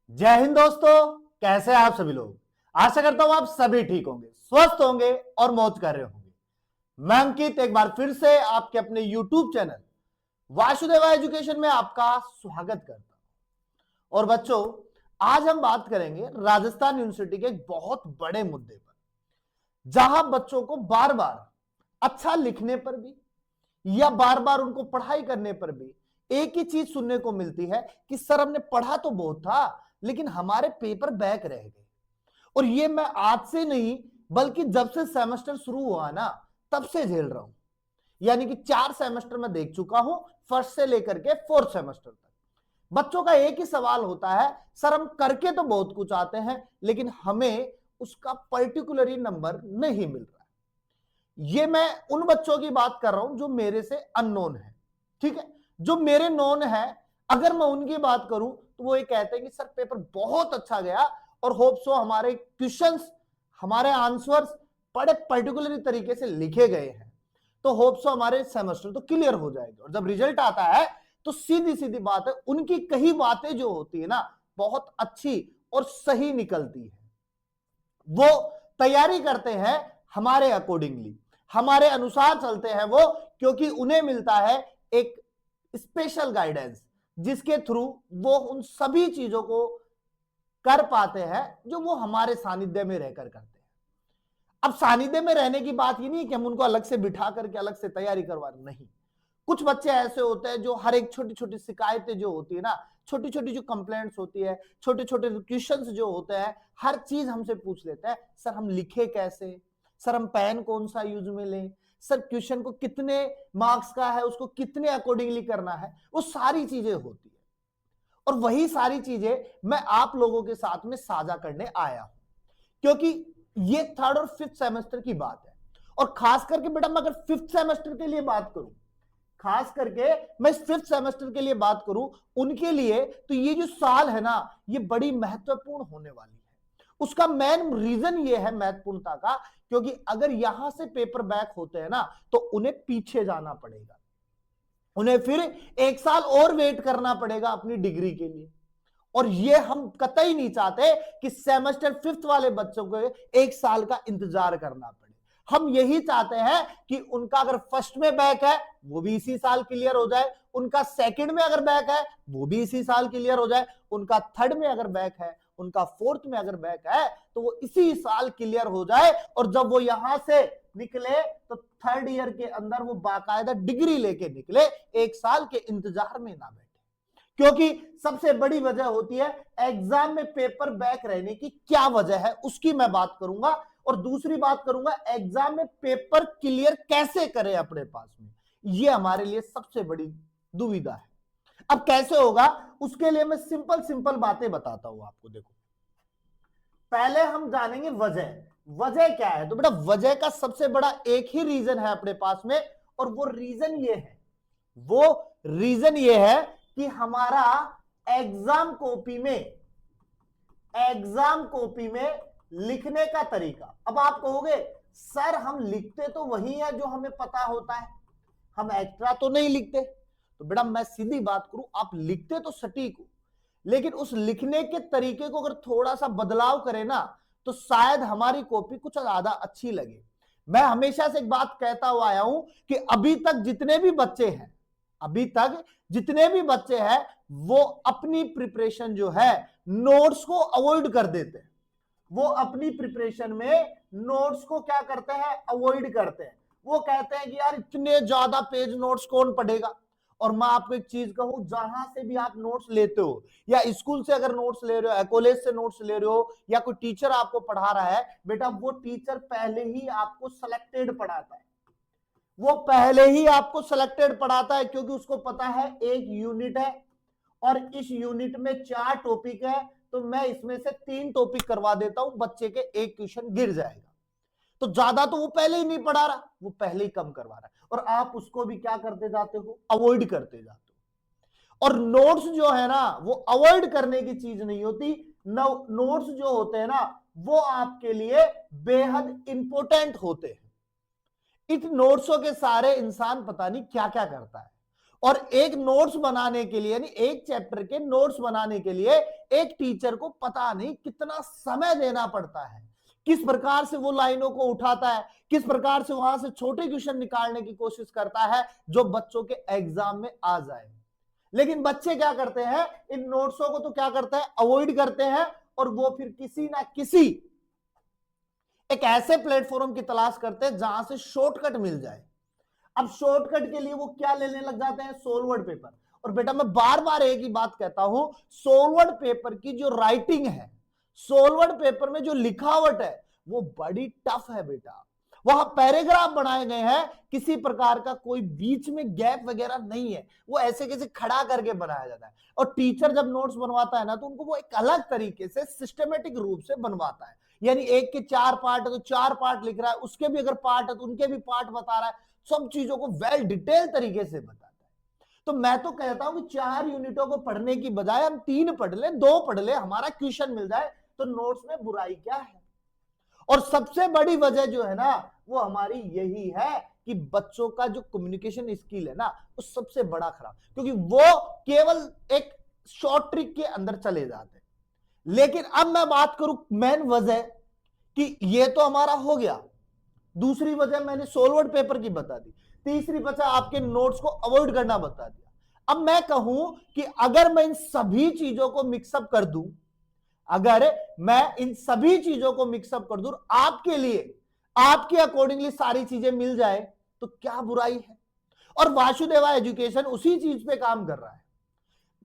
जय हिंद दोस्तों। कैसे हैं आप सभी लोग। आशा करता हूं आप सभी ठीक होंगे, स्वस्थ होंगे और मौज कर रहे होंगे। मैं अंकित एक बार फिर से आपके अपने YouTube चैनल वासुदेवा एजुकेशन में आपका स्वागत करता हूं। और बच्चों, आज हम बात करेंगे राजस्थान यूनिवर्सिटी के एक बहुत बड़े मुद्दे पर, जहां बच्चों को बार बार अच्छा लिखने पर भी या बार बार उनको पढ़ाई करने पर भी एक ही चीज सुनने को मिलती है कि सर हमने पढ़ा तो बहुत था लेकिन हमारे पेपर बैक रह गए। और ये मैं आज से नहीं बल्कि जब से सेमेस्टर शुरू हुआ ना तब से झेल रहा हूं। यानी कि 4 सेमेस्टर में देख चुका हूं, फर्स्ट से लेकर के 4th सेमेस्टर तक। बच्चों का एक ही सवाल होता है, सर हम करके तो बहुत कुछ आते हैं लेकिन हमें उसका पर्टिकुलरली नंबर नहीं मिल रहा। ये मैं उन बच्चों की बात कर रहा हूं जो मेरे से अननोन है, ठीक है। जो मेरे नोन है, अगर मैं उनकी बात करूं तो वो ये कहते हैं कि सर पेपर बहुत अच्छा गया और होप सो हमारे क्वेश्चंस, हमारे आंसर्स बड़े पर्टिकुलर तरीके से लिखे गए हैं, तो होप सो हमारे सेमेस्टर तो क्लियर हो जाएगा। और जब रिजल्ट आता है तो सीधी सीधी बात है, उनकी कई बातें जो होती है ना बहुत अच्छी और सही निकलती है। वो तैयारी करते हैं हमारे अकॉर्डिंगली, हमारे अनुसार चलते हैं वो, क्योंकि उन्हें मिलता है एक स्पेशल गाइडेंस जिसके थ्रू वो उन सभी चीजों को कर पाते हैं जो वो हमारे सानिध्य में रहकर करते हैं। अब सानिध्य में रहने की बात ही नहीं कि हम उनको अलग से बिठा करके अलग से तैयारी करवा, नहीं। कुछ बच्चे ऐसे होते हैं जो हर एक छोटी छोटी शिकायतें जो होती है ना, छोटी छोटी जो कंप्लेंट्स होती है, छोटे छोटे क्वेश्चंस जो होते हैं, हर चीज हमसे पूछ लेते हैं, सर हम लिखे कैसे, सर हम पेन कौन सा यूज में लें, सर क्वेश्चन को कितने मार्क्स का है, उसको कितने अकॉर्डिंगली करना है, वो सारी चीजें होती है। और वही सारी चीजें मैं आप लोगों के साथ में साझा करने आया हूं, क्योंकि ये 3rd और 5th सेमेस्टर की बात है। और खास करके बेटा मैं अगर 5th सेमेस्टर के लिए बात करूं, खास करके मैं इस 5th सेमेस्टर के लिए बात करूं उनके लिए, तो ये जो साल है ना ये बड़ी महत्वपूर्ण होने वाली है। उसका मेन रीजन ये है महत्वपूर्णता का, क्योंकि अगर यहां से पेपर बैक होते हैं ना तो उन्हें पीछे जाना पड़ेगा, उन्हें फिर 1 साल और वेट करना पड़ेगा अपनी डिग्री के लिए। और ये हम कतई नहीं चाहते कि सेमेस्टर 5th वाले बच्चों को 1 साल का इंतजार करना पड़े। हम यही चाहते हैं कि उनका अगर फर्स्ट में बैक है वो भी इसी साल क्लियर हो जाए, उनका सेकंड में अगर बैक है वो भी इसी साल क्लियर हो जाए, उनका थर्ड में अगर बैक है, उनका फोर्थ में अगर बैक है तो वो इसी साल क्लियर हो जाए। और जब वो यहां से निकले तो 3rd ईयर के अंदर वो बाकायदा डिग्री लेके निकले, 1 साल के इंतजार में ना बैठे। क्योंकि सबसे बड़ी वजह होती है एग्जाम में पेपर बैक रहने की क्या वजह है उसकी मैं बात करूंगा, और दूसरी बात करूंगा एग्जाम में पेपर क्लियर कैसे करें अपने पास में, ये हमारे लिए सबसे बड़ी दुविधा है। अब कैसे होगा उसके लिए मैं सिंपल सिंपल बातें बताता हूं आपको। देखो, पहले हम जानेंगे वजह। वजह क्या है, तो बेटा वजह का सबसे बड़ा एक ही रीजन है अपने पास में, और वो रीजन ये है, वो रीजन ये है कि हमारा एग्जाम कॉपी में, एग्जाम कॉपी में लिखने का तरीका। अब आप कहोगे सर हम लिखते तो वही है जो हमें पता होता है, हम एक्स्ट्रा तो नहीं लिखते। तो बेटा मैं सीधी बात करूं, आप लिखते तो सटीक हो, लेकिन उस लिखने के तरीके को अगर थोड़ा सा बदलाव करें ना तो शायद हमारी कॉपी कुछ ज्यादा अच्छी लगे। मैं हमेशा से एक बात कहता हुआ आया हूं कि अभी तक जितने भी बच्चे हैं, अभी तक जितने भी बच्चे हैं वो अपनी प्रिपरेशन जो है नोट्स को अवॉइड कर देते हैं। वो अपनी प्रिपरेशन में नोट्स को क्या करते हैं, अवॉइड करते हैं। वो कहते हैं कि यार इतने ज्यादा पेज नोट्स कौन पढ़ेगा। और मैं आपको एक चीज कहूं, जहां से भी आप नोट्स लेते हो, या स्कूल से अगर नोट्स ले रहे हो, कॉलेज से नोट्स ले रहे हो, या कोई टीचर आपको पढ़ा रहा है, बेटा वो टीचर पहले ही आपको सिलेक्टेड पढ़ाता है, वो पहले ही आपको सिलेक्टेड पढ़ाता है, क्योंकि उसको पता है एक यूनिट है और इस यूनिट में 4 टॉपिक है, तो मैं इसमें से 3 टॉपिक करवा देता हूं, बच्चे के एक क्वेश्चन गिर जाएगा। तो ज्यादा तो वो पहले ही नहीं पढ़ा रहा, वो पहले ही कम करवा रहा है, और आप उसको भी क्या करते जाते हो, अवॉइड करते जाते हो। और नोट्स जो है ना वो अवॉइड करने की चीज नहीं होती। नोट्स जो होते हैं ना वो आपके लिए बेहद इंपॉर्टेंट होते हैं। इन नोट्सों के सारे इंसान पता नहीं क्या क्या करता है, और एक नोट्स बनाने के लिए, यानी एक चैप्टर के नोट्स बनाने के लिए एक टीचर को पता नहीं कितना समय देना पड़ता है, किस प्रकार से वो लाइनों को उठाता है, किस प्रकार से वहां से छोटे क्वेश्चन निकालने की कोशिश करता है जो बच्चों के एग्जाम में आ जाए। लेकिन बच्चे क्या करते हैं, इन नोट्सों को तो क्या करते हैं, अवॉइड करते हैं, और वो फिर किसी ना किसी एक ऐसे प्लेटफॉर्म की तलाश करते हैं जहां से शॉर्टकट मिल जाए। अब शॉर्टकट के लिए वो क्या लेने लग जाते हैं, सोलवर्ड पेपर। और बेटा मैं बार बार एक ही बात कहता हूं, सोलवर्ड पेपर की जो राइटिंग है, सोलवर्ड पेपर में जो लिखावट है वो बड़ी टफ है बेटा। वहां पैराग्राफ बनाए गए हैं, किसी प्रकार का कोई बीच में गैप वगैरह नहीं है, वो ऐसे कैसे खड़ा करके बनाया जाता है। और टीचर जब नोट्स बनवाता है ना, तो उनको वो एक अलग तरीके से सिस्टमेटिक रूप से बनवाता है, यानी एक के 4 पार्ट है तो 4 पार्ट लिख रहा है, उसके भी अगर पार्ट है तो उनके भी पार्ट बता रहा है, सब चीजों को वेल डिटेल तरीके से बताता है। तो मैं तो कहता हूं कि 4 यूनिटों को पढ़ने की बजाय हम 3 पढ़ ले, 2 पढ़ ले, हमारा क्वेश्चन मिल जाए, तो नोट्स में बुराई क्या है। और सबसे बड़ी वजह जो है ना, वो हमारी यही है कि बच्चों का जो कम्युनिकेशन स्किल है ना, वो सबसे बड़ा खराब, क्योंकि वो केवल एक शॉर्ट ट्रिक के अंदर चले जाते हैं। लेकिन अब मैं बात करूं मेन वजह, कि ये तो हमारा हो गया, दूसरी वजह मैंने सोलवर्ड पेपर की बता दी, तीसरी वजह आपके नोट्स को अवॉइड करना बता दिया। अब मैं कहूं कि अगर मैं इन सभी चीजों को मिक्सअप कर दूं, अगर मैं इन सभी चीजों को मिक्सअप कर दूं, आपके लिए आपके अकॉर्डिंगली सारी चीजें मिल जाए, तो क्या बुराई है। और वासुदेवा एजुकेशन उसी चीज पे काम कर रहा है।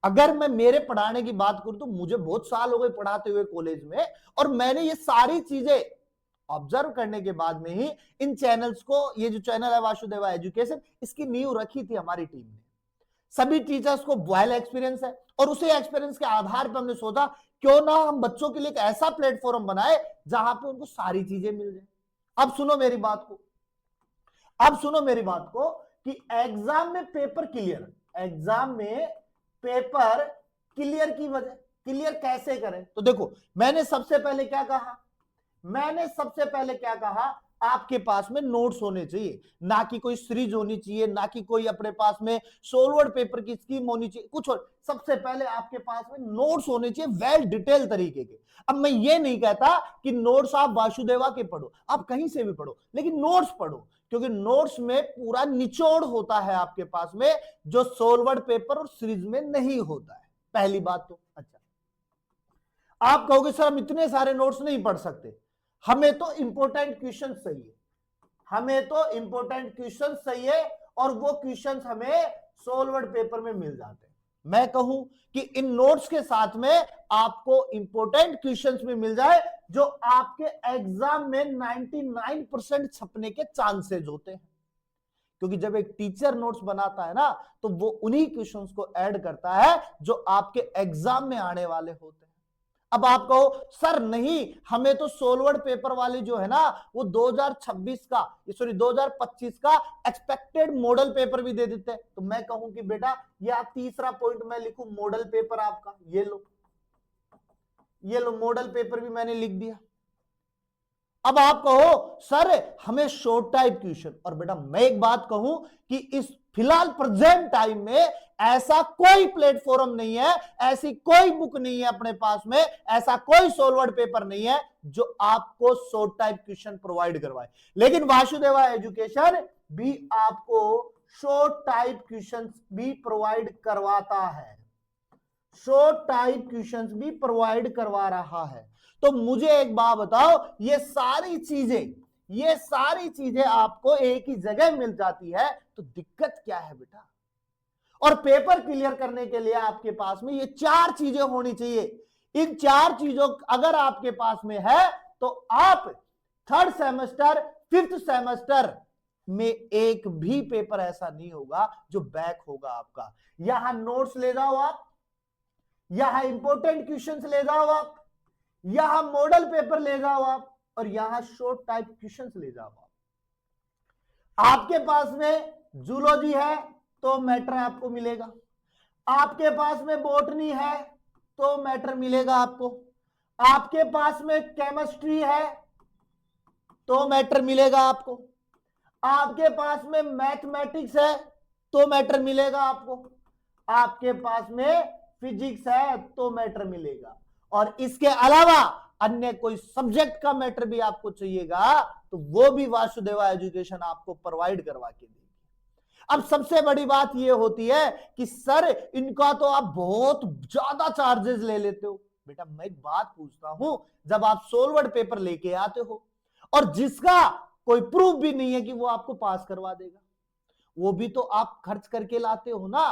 अगर मैं मेरे पढ़ाने की बात करूं तो मुझे बहुत साल हो गए पढ़ाते हुए कॉलेज में, और मैंने ये सारी चीजें ऑब्जर्व करने के बाद में ही इन चैनल्स को, ये जो चैनल है वासुदेवा एजुकेशन, इसकी नींव रखी थी हमारी टीम ने। सभी टीचर्स को वेल एक्सपीरियंस है, और उसी एक्सपीरियंस के आधार पर हमने सोचा क्यों ना हम बच्चों के लिए एक ऐसा प्लेटफॉर्म बनाए जहां पे उनको सारी चीजें मिल जाए। अब सुनो मेरी बात को, अब सुनो मेरी बात को, कि एग्जाम में पेपर क्लियर, एग्जाम में पेपर क्लियर की वजह, क्लियर कैसे करें, तो देखो मैंने सबसे पहले क्या कहा, मैंने सबसे पहले क्या कहा, आपके पास में नोट्स होने चाहिए, ना कि कोई सीरीज होनी चाहिए, ना कि कोई अपने पास में सोलवर्ड पेपर की स्कीम होनी चाहिए, कुछ और। सबसे पहले आपके पास में नोट्स होने चाहिए वेल डिटेल तरीके के। अब मैं ये नहीं कहता कि नोट्स आप वासुदेवा के पढ़ो, आप कहीं से भी पढ़ो, लेकिन नोट्स पढ़ो, क्योंकि नोट्स में पूरा निचोड़ होता है आपके पास में, जो सोलवर्ड पेपर और सीरीज में नहीं होता है। पहली बात तो अच्छा, आप कहोगे सर हम इतने सारे नोट्स नहीं पढ़ सकते, हमें तो इंपॉर्टेंट क्वेश्चन चाहिए, हमें तो इंपॉर्टेंट क्वेश्चन चाहिए, और वो क्वेश्चन हमें सोलवर्ड पेपर में मिल जाते हैं। मैं कहूं कि इन नोट्स के साथ में आपको इंपॉर्टेंट क्वेश्चंस भी मिल जाए, जो आपके एग्जाम में 99% छपने के चांसेस होते हैं। क्योंकि जब एक टीचर नोट्स बनाता है ना, तो वो उन्हीं क्वेश्चंस को ऐड करता है जो आपके एग्जाम में आने वाले होते हैं। अब आप कहो सर नहीं, हमें तो सोलवर्ड पेपर वाली जो है ना, वो 2026 का, सॉरी 2025 का एक्सपेक्टेड मॉडल पेपर भी दे देते हैं। तो मैं कहूं कि बेटा ये तीसरा पॉइंट मैं लिखूं, मॉडल पेपर आपका, ये लो, ये लो मॉडल पेपर भी मैंने लिख दिया। अब आप कहो सर हमें शॉर्ट टाइप क्वेश्चन, और बेटा मैं एक बात कहूं कि इस फिलहाल प्रेजेंट टाइम में ऐसा कोई प्लेटफॉर्म नहीं है, ऐसी कोई बुक नहीं है अपने पास में, ऐसा कोई सोलवर्ड पेपर नहीं है जो आपको शॉर्ट टाइप क्वेश्चन प्रोवाइड करवाए। लेकिन वासुदेवा एजुकेशन भी आपको शॉर्ट टाइप क्वेश्चन भी प्रोवाइड करवाता है, शॉर्ट टाइप क्वेश्चंस भी प्रोवाइड करवा रहा है। तो मुझे एक बात बताओ, ये सारी चीजें आपको एक ही जगह मिल जाती है, तो दिक्कत क्या है बेटा। और पेपर क्लियर करने के लिए आपके पास में ये 4 चीजें होनी चाहिए। इन 4 चीजों अगर आपके पास में है, तो आप 3rd सेमेस्टर 5th सेमेस्टर में एक भी पेपर ऐसा नहीं होगा जो बैक होगा आपका। यहां नोट्स ले जाओ आप, यहां इंपॉर्टेंट क्वेश्चंस ले जाओ आप, यहां मॉडल पेपर ले जाओ आप, और यहां शॉर्ट टाइप क्वेश्चंस ले जाओ आप। आपके पास में जूलॉजी है तो मैटर आपको मिलेगा, आपके पास में बॉटनी है तो मैटर मिलेगा आपको, आपके पास में केमिस्ट्री है तो मैटर मिलेगा आपको, आपके पास में मैथमेटिक्स है तो मैटर मिलेगा आपको, आपके पास में फिजिक्स है तो मैटर मिलेगा, और इसके अलावा अन्य कोई सब्जेक्ट का मैटर भी आपको चाहिएगा तो वो भी वासुदेवा एजुकेशन आपको प्रोवाइड करवा के देगी। अब सबसे बड़ी बात यह होती है कि सर इनका तो आप बहुत ज्यादा चार्जेस ले लेते हो। बेटा मैं एक बात पूछता हूं, जब आप सोलवर्ड पेपर लेके आते हो और जिसका कोई प्रूफ भी नहीं है कि वो आपको पास करवा देगा, वो भी तो आप खर्च करके लाते हो ना।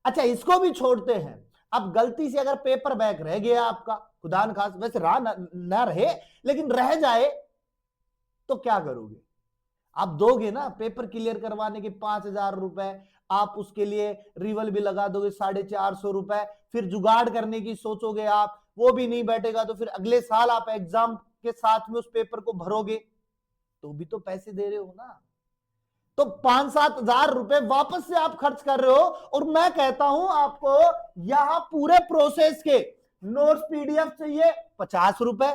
अच्छा इसको भी छोड़ते हैं, अब गलती से अगर पेपर बैक रह गया आपका, खुदा न खास वैसे रहा ना रहे लेकिन रह जाए तो क्या करोगे? आप दोगे ना पेपर क्लियर करवाने के 5,000 रुपए, आप उसके लिए रिवल भी लगा दोगे 450 रुपए, फिर जुगाड़ करने की सोचोगे आप, वो भी नहीं बैठेगा तो फिर अगले साल आप एग्जाम के साथ में उस पेपर को भरोगे, तो भी तो पैसे दे रहे हो ना। तो 5-7 हजार रुपए वापस से आप खर्च कर रहे हो। और मैं कहता हूं आपको यहां पूरे प्रोसेस के नोट्स पीडीएफ चाहिए 50 रुपए,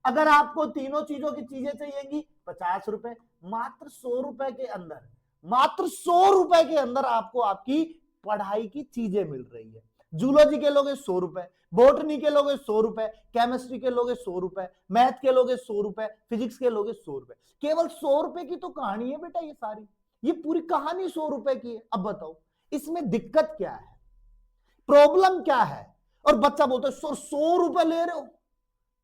अगर आपको तीनों चीजों की चीजें चाहिएगी 50 रुपए, मात्र 100 रुपए के अंदर, मात्र 100 रुपए के अंदर आपको आपकी पढ़ाई की चीजें मिल रही है। जूलॉजी के लोगे 100 रुपए, बोटनी के लोगे 100 रुपए, केमिस्ट्री के लोगे 100 रुपए, मैथ के लोगे 100 रुपए, फिजिक्स के लोगे 100 रुपए। केवल 100 रुपए की तो कहानी है बेटा, ये सारी ये पूरी कहानी 100 रुपए की है। अब बताओ इसमें दिक्कत क्या है, प्रॉब्लम क्या है? और बच्चा बोलता है सर 100 रुपए ले रहे हो,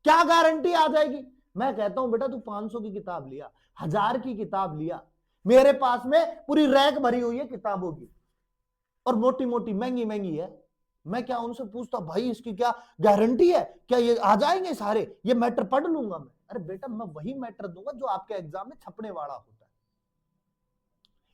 क्या गारंटी आ जाएगी? मैं कहता हूं बेटा तू 500 की किताब लिया, 1000 की किताब लिया, मेरे पास में पूरी रैक भरी हुई है किताबों की और मोटी मोटी महंगी महंगी है। मैं क्या उनसे पूछता भाई इसकी क्या गारंटी है, क्या ये आ जाएंगे सारे, ये मैटर पढ़ लूंगा मैं? अरे बेटा मैं वही मैटर दूंगा जो आपके एग्जाम में छपने वाला होता है।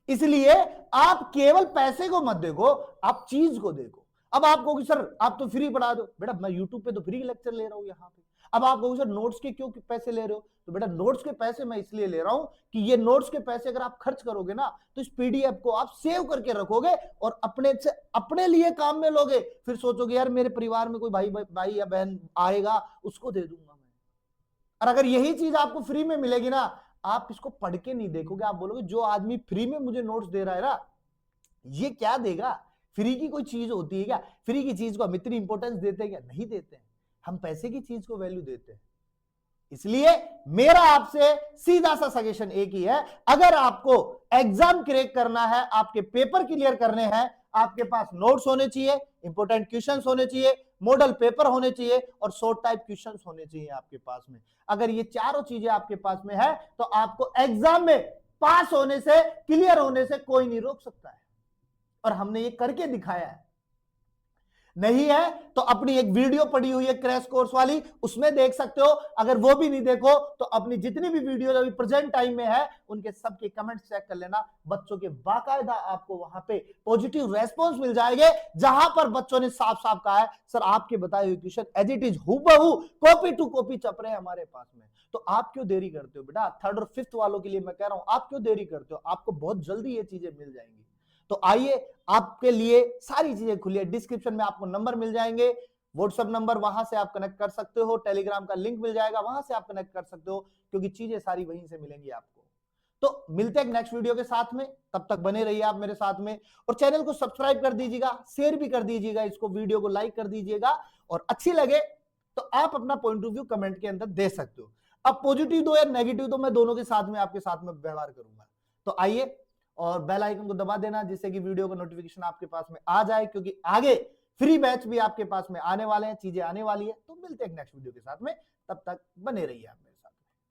इसलिए आप केवल पैसे को मत देखो, आप चीज को देखो। अब आप कहोगे सर आप तो फ्री पढ़ा दो, बेटा मैं यूट्यूब पे तो फ्री लेक्चर ले रहा हूं यहाँ पे। अब आप कहोगे सर नोट्स के क्यों पैसे ले रहे हो, तो बेटा नोट्स के पैसे मैं इसलिए ले रहा हूं कि ये नोट्स के पैसे अगर आप खर्च करोगे ना तो इस पीडीएफ को आप सेव करके रखोगे और अपने से अपने लिए काम में लोगे, फिर सोचोगे यार मेरे परिवार में कोई भाई या बहन आएगा उसको दे दूंगा मैं। और अगर यही चीज आपको फ्री में मिलेगी ना, आप इसको पढ़ के नहीं देखोगे, आप बोलोगे जो आदमी फ्री में मुझे नोट्स दे रहा है ना ये क्या देगा, फ्री की कोई चीज होती है क्या? फ्री की चीज को हम इतनी इंपॉर्टेंस देते हैं क्या? नहीं देते हैं, हम पैसे की चीज को वैल्यू देते हैं। इसलिए मेरा आपसे सीधा सा सजेशन एक ही है, अगर आपको एग्जाम क्रैक करना है, आपके पेपर क्लियर करने हैं, आपके पास नोट्स होने चाहिए, इंपॉर्टेंट क्वेश्चंस होने चाहिए, मॉडल पेपर होने चाहिए और शॉर्ट टाइप क्वेश्चंस होने चाहिए आपके पास में। अगर ये चारों चीजें आपके पास में है तो आपको एग्जाम में पास होने से, क्लियर होने से कोई नहीं रोक सकता है, और हमने ये करके दिखाया है। नहीं है तो अपनी एक वीडियो पड़ी हुई है क्रैश कोर्स वाली, उसमें देख सकते हो। अगर वो भी नहीं देखो तो अपनी जितनी भी वीडियो अभी प्रेजेंट टाइम में है उनके सबके कमेंट चेक कर लेना, बच्चों के बाकायदा आपको वहां पे पॉजिटिव रेस्पॉन्स मिल जाएंगे, जहां पर बच्चों ने साफ साफ कहा है सर आपके बताए हुए क्वेश्चन एज इट इज हूबहू कॉपी टू कॉपी चप रहे हैं हमारे पास में। तो आप क्यों देरी करते हो बेटा? 3rd और 5th वालों के लिए मैं कह रहा हूं आप क्यों देरी करते हो, आपको बहुत जल्दी ये चीजें मिल जाएंगी। तो आइए आपके लिए सारी चीजें खुली है, डिस्क्रिप्शन में आपको नंबर मिल जाएंगे, व्हाट्सएप नंबर, वहां से आप कनेक्ट कर सकते हो, टेलीग्राम का लिंक मिल जाएगा वहां से आप कनेक्ट कर सकते हो, क्योंकि चीजें सारी वहीं से मिलेंगी आपको। तो मिलते हैं नेक्स्ट वीडियो के साथ में, तब तक बने रहिए आप मेरे साथ में, और चैनल को सब्सक्राइब कर दीजिएगा, शेयर भी कर दीजिएगा, इसको वीडियो को लाइक कर दीजिएगा, और अच्छी लगे तो आप अपना पॉइंट ऑफ व्यू कमेंट के अंदर दे सकते हो। अब पॉजिटिव दो या नेगेटिव दो, मैं दोनों के साथ में आपके साथ में व्यवहार करूंगा। तो आइए और बेल आइकन को दबा देना जिससे कि वीडियो का नोटिफिकेशन आपके पास में आ जाए, क्योंकि आगे फ्री बैच भी आपके पास में आने वाले हैं, चीजें आने वाली है। तो मिलते हैं नेक्स्ट वीडियो के साथ में, तब तक बने रहिए आप।